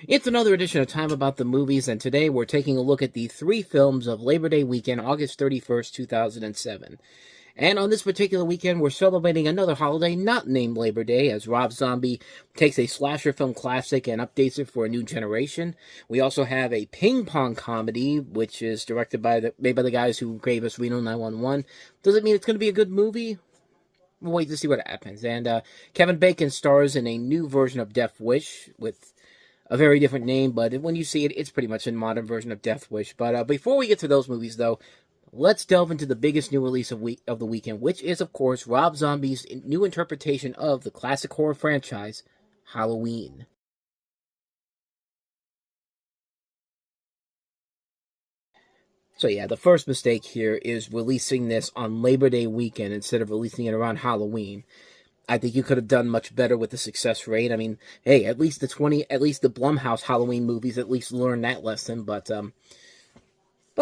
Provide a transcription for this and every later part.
It's another edition of Time About the Movies, and today we're taking a look at the three films of Labor Day weekend, August 31st, 2007. And on this particular weekend, we're celebrating another holiday not named Labor Day, as Rob Zombie takes a slasher film classic and updates it for a new generation. We also have a ping pong comedy, which is made by the guys who gave us Reno 911. Does it mean it's going to be a good movie? We'll wait to see what happens. And Kevin Bacon stars in a new version of Death Wish with a very different name, but when you see it, it's pretty much a modern version of Death Wish. But before we get to those movies, though, let's delve into the biggest new release of the weekend, which is, of course, Rob Zombie's new interpretation of the classic horror franchise, Halloween. So yeah, the first mistake here is releasing this on Labor Day weekend instead of releasing it around Halloween. I think you could have done much better with the success rate. I mean, hey, at least the Blumhouse Halloween movies at least learned that lesson. But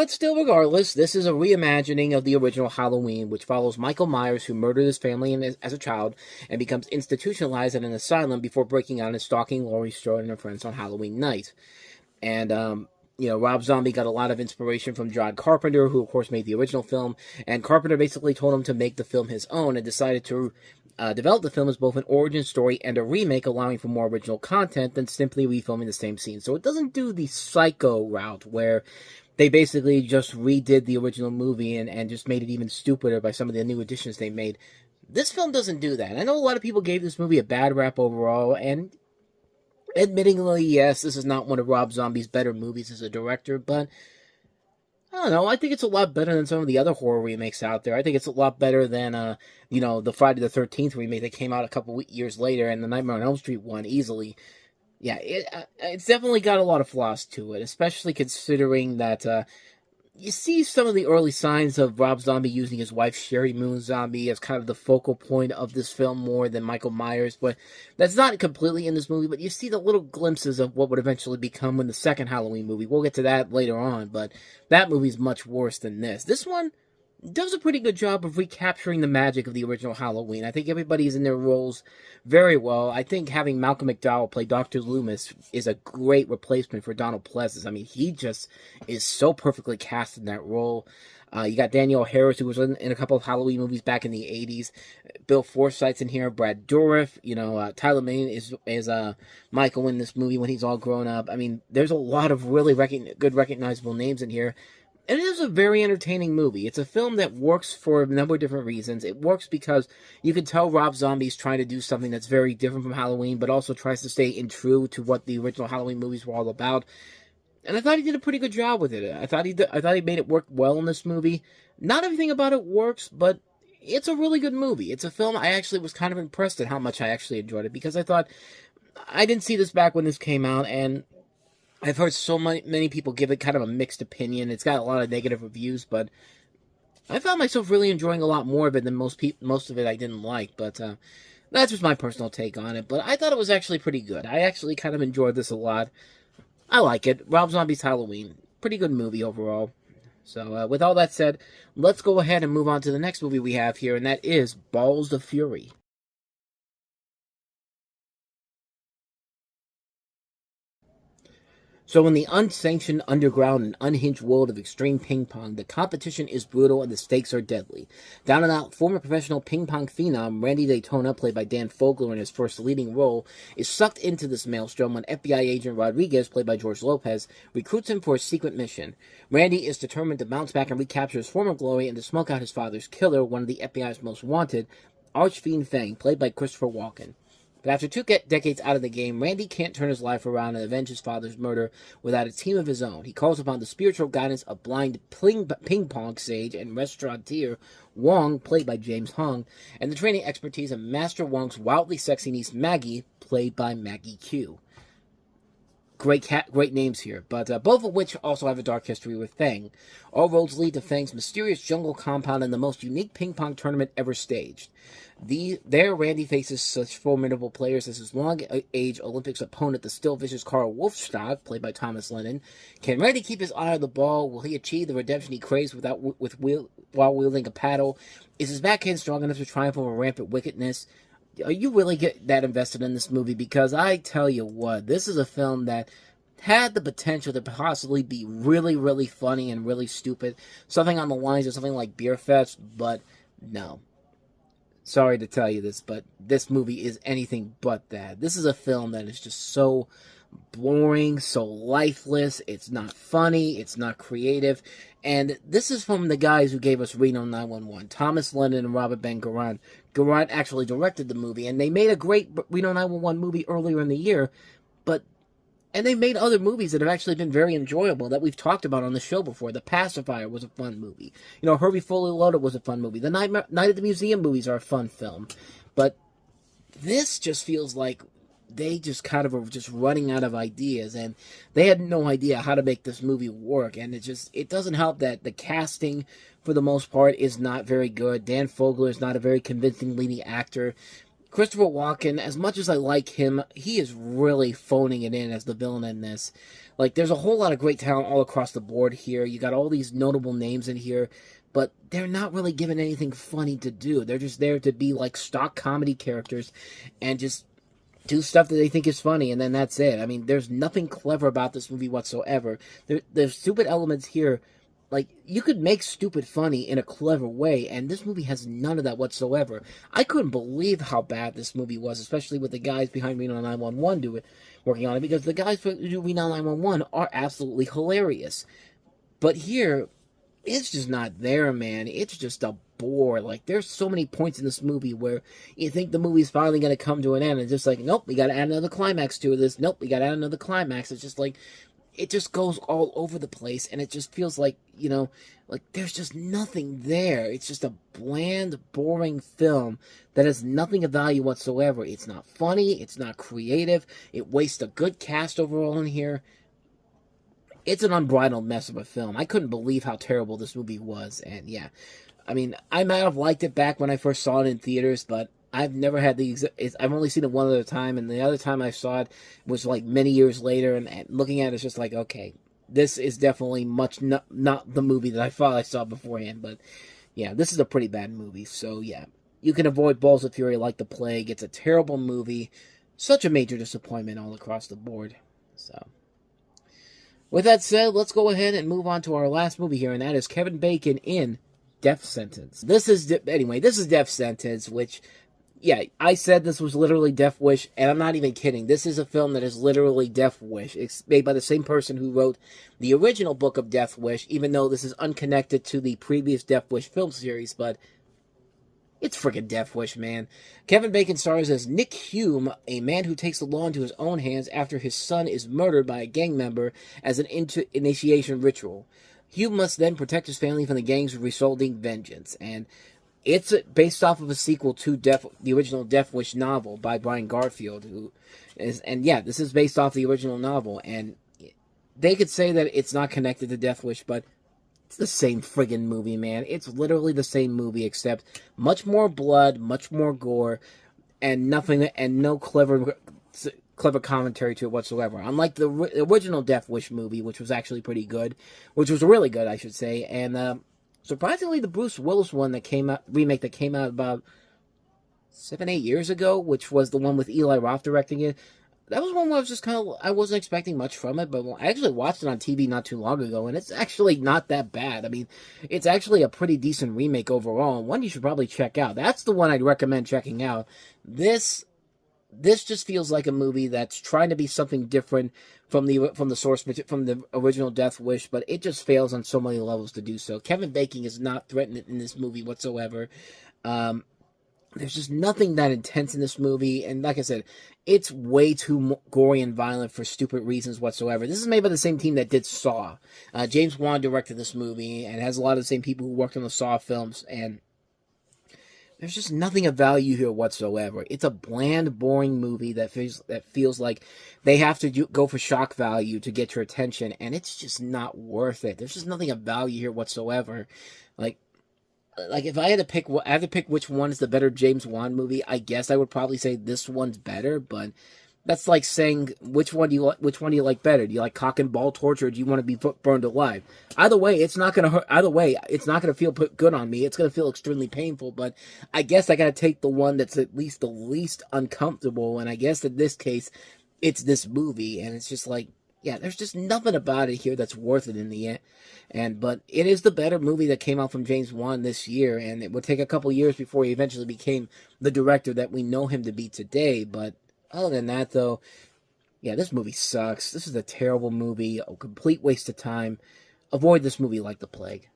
still, regardless, this is a reimagining of the original Halloween, which follows Michael Myers, who murdered his family as a child and becomes institutionalized in an asylum before breaking out and stalking Laurie Strode and her friends on Halloween night. And Rob Zombie got a lot of inspiration from John Carpenter, who, of course, made the original film. And Carpenter basically told him to make the film his own and decided to develop the film as both an origin story and a remake, allowing for more original content than simply refilming the same scene. So it doesn't do the Psycho route, where they basically just redid the original movie and just made it even stupider by some of the new additions they made. This film doesn't do that. I know a lot of people gave this movie a bad rap overall, and admittingly, yes, this is not one of Rob Zombie's better movies as a director, but I don't know, I think it's a lot better than some of the other horror remakes out there. I think it's a lot better than, the Friday the 13th remake that came out a couple years later, and the Nightmare on Elm Street one, easily. Yeah, it's definitely got a lot of flaws to it, especially considering that, you see some of the early signs of Rob Zombie using his wife, Sherry Moon Zombie, as kind of the focal point of this film more than Michael Myers, but that's not completely in this movie, but you see the little glimpses of what would eventually become in the second Halloween movie. We'll get to that later on, but that movie's much worse than this. This one does a pretty good job of recapturing the magic of the original Halloween. I think everybody's in their roles very well. I think having Malcolm McDowell play Dr. Loomis is a great replacement for Donald Pleasence. I mean, he just is so perfectly cast in that role. You got Danielle Harris, who was in a couple of Halloween movies back in the 80s. Bill Forsythe's in here. Brad Dourif. Tyler Mane is Michael in this movie when he's all grown up. I mean, there's a lot of really good recognizable names in here. And it is a very entertaining movie. It's a film that works for a number of different reasons. It works because you can tell Rob Zombie's trying to do something that's very different from Halloween, but also tries to stay true to what the original Halloween movies were all about. And I thought he did a pretty good job with it. I thought he made it work well in this movie. Not everything about it works, but it's a really good movie. It's a film I actually was kind of impressed at how much I actually enjoyed it, because I thought I didn't see this back when this came out, and I've heard so many people give it kind of a mixed opinion. It's got a lot of negative reviews, but I found myself really enjoying a lot more of it than most of it I didn't like. But that's just my personal take on it. But I thought it was actually pretty good. I actually kind of enjoyed this a lot. I like it. Rob Zombie's Halloween. Pretty good movie overall. So with all that said, let's go ahead and move on to the next movie we have here, and that is Balls of Fury. So in the unsanctioned, underground, and unhinged world of extreme ping pong, the competition is brutal and the stakes are deadly. Down and out, former professional ping pong phenom Randy Daytona, played by Dan Fogler in his first leading role, is sucked into this maelstrom when FBI agent Rodriguez, played by George Lopez, recruits him for a secret mission. Randy is determined to bounce back and recapture his former glory and to smoke out his father's killer, one of the FBI's most wanted, Archfiend Fang, played by Christopher Walken. But after 2 decades out of the game, Randy can't turn his life around and avenge his father's murder without a team of his own. He calls upon the spiritual guidance of blind ping pong sage and restaurateur Wong, played by James Hong, and the training expertise of Master Wong's wildly sexy niece Maggie, played by Maggie Q. Great names here, but both of which also have a dark history with Fang. All roads lead to Fang's mysterious jungle compound and the most unique ping pong tournament ever staged. There, Randy faces such formidable players as his long-age Olympics opponent, the still vicious Carl Wolfstock, played by Thomas Lennon. Can Randy keep his eye on the ball? Will he achieve the redemption he craves while wielding a paddle? Is his backhand strong enough to triumph over rampant wickedness? You really get that invested in this movie, because I tell you what, this is a film that had the potential to possibly be really, really funny and really stupid. Something on the lines of something like Beer Fest, but no. Sorry to tell you this, but this movie is anything but that. This is a film that is just so boring, so lifeless. It's not funny, it's not creative. And this is from the guys who gave us Reno 911, Thomas Lennon and Robert Ben Garant. Garant actually directed the movie, and they made a great Reno 911 movie earlier in the year, but and they made other movies that have actually been very enjoyable that we've talked about on the show before. The Pacifier was a fun movie. You know, Herbie Fully Loaded was a fun movie. The Night at the Museum movies are a fun film. But this just feels like they just kind of are just running out of ideas, and they had no idea how to make this movie work. And it doesn't help that the casting, for the most part, is not very good. Dan Fogler is not a very convincing leading actor. Christopher Walken, as much as I like him, he is really phoning it in as the villain in this. Like, there's a whole lot of great talent all across the board here. You got all these notable names in here, but they're not really given anything funny to do. They're just there to be like stock comedy characters and just do stuff that they think is funny, and then that's it. I mean, there's nothing clever about this movie whatsoever. There's stupid elements here. Like, you could make stupid funny in a clever way, and this movie has none of that whatsoever. I couldn't believe how bad this movie was, especially with the guys behind Reno 911 working on it, because the guys who do Reno 911 are absolutely hilarious. But here, it's just not there, man. It's just a bore. Like, there's so many points in this movie where you think the movie's finally going to come to an end, and it's just like, nope, we got to add another climax to this. Nope, we got to add another climax. It's just like, it just goes all over the place, and it just feels like, you know, like there's just nothing there. It's just a bland, boring film that has nothing of value whatsoever. It's not funny. It's not creative. It wastes a good cast overall in here. It's an unbridled mess of a film. I couldn't believe how terrible this movie was, and yeah. I mean, I might have liked it back when I first saw it in theaters, but I've never had I've only seen it one other time, and the other time I saw it was like many years later, and looking at it, it's just like, okay, this is definitely not the movie that I thought I saw beforehand, but yeah, this is a pretty bad movie, so yeah. You can avoid Balls of Fury like the plague. It's a terrible movie. Such a major disappointment all across the board. So, with that said, let's go ahead and move on to our last movie here, and that is Kevin Bacon in Death Sentence. This is Death Sentence, which, yeah, I said this was literally Death Wish, and I'm not even kidding. This is a film that is literally Death Wish. It's made by the same person who wrote the original book of Death Wish, even though this is unconnected to the previous Death Wish film series, but it's friggin' Death Wish, man. Kevin Bacon stars as Nick Hume, a man who takes the law into his own hands after his son is murdered by a gang member as an initiation ritual. Hume must then protect his family from the gang's resulting vengeance, and it's based off of a sequel to the original Death Wish novel by Brian Garfield, this is based off the original novel, and they could say that it's not connected to Death Wish, but it's the same friggin' movie, man. It's literally the same movie, except much more blood, much more gore, and no clever commentary to it whatsoever. Unlike the original Death Wish movie, which was actually pretty good, which was really good, I should say, and surprisingly, the Bruce Willis remake that came out about 7-8 years ago, which was the one with Eli Roth directing it. That was one where I wasn't expecting much from it, but I actually watched it on TV not too long ago, and it's actually not that bad. I mean, it's actually a pretty decent remake overall, and one you should probably check out. That's the one I'd recommend checking out. This just feels like a movie that's trying to be something different from the original Death Wish, but it just fails on so many levels to do so. Kevin Bacon is not threatened in this movie whatsoever. There's just nothing that intense in this movie, and like I said, it's way too gory and violent for stupid reasons whatsoever. This is made by the same team that did Saw. James Wan directed this movie, and has a lot of the same people who worked on the Saw films, and there's just nothing of value here whatsoever. It's a bland, boring movie that feels like they have to go for shock value to get your attention, and it's just not worth it. There's just nothing of value here whatsoever. Like if I had to pick which one is the better James Wan movie, I guess I would probably say this one's better, but that's like saying which one do you like better? Do you like cock and ball torture, or do you want to be burned alive? Either way, it's not gonna hurt. Either way, it's not gonna feel good on me. It's gonna feel extremely painful. But I guess I gotta take the one that's at least the least uncomfortable. And I guess in this case, it's this movie, and it's just like, yeah, there's just nothing about it here that's worth it in the end. But it is the better movie that came out from James Wan this year, and it would take a couple years before he eventually became the director that we know him to be today. But other than that, though, yeah, this movie sucks. This is a terrible movie, a complete waste of time. Avoid this movie like the plague.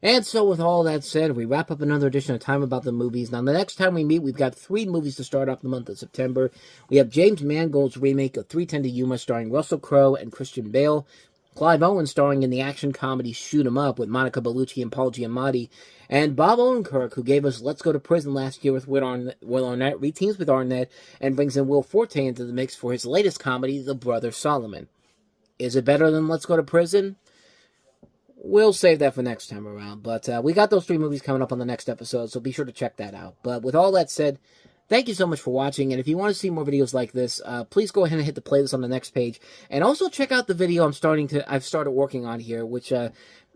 And so, with all that said, we wrap up another edition of Time About the Movies. Now, the next time we meet, we've got 3 movies to start off the month of September. We have James Mangold's remake of 3:10 to Yuma, starring Russell Crowe and Christian Bale. Clive Owen starring in the action comedy Shoot 'Em Up with Monica Bellucci and Paul Giamatti. And Bob Odenkirk, who gave us Let's Go to Prison last year with Will Arnett, reteams with Arnett, and brings in Will Forte into the mix for his latest comedy, The Brother Solomon. Is it better than Let's Go to Prison? We'll save that for next time around. But we got those 3 movies coming up on the next episode, so be sure to check that out. But with all that said, thank you so much for watching. And if you want to see more videos like this, please go ahead and hit the playlist on the next page. And also check out the video I've started working on here, which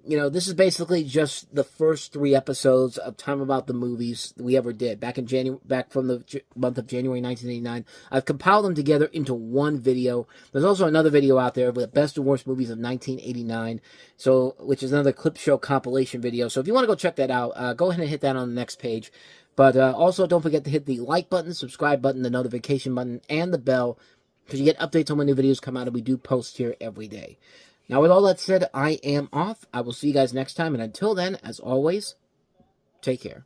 this is basically just the first 3 episodes of Time About the Movies we ever did back from the month of January 1989. I've compiled them together into one video. There's also another video out there with the best and worst movies of 1989, which is another clip show compilation video. So if you want to go check that out, go ahead and hit that on the next page. But also don't forget to hit the like button, subscribe button, the notification button, and the bell, because you get updates on when new videos come out, and we do post here every day. Now, with all that said, I am off. I will see you guys next time, and until then, as always, take care.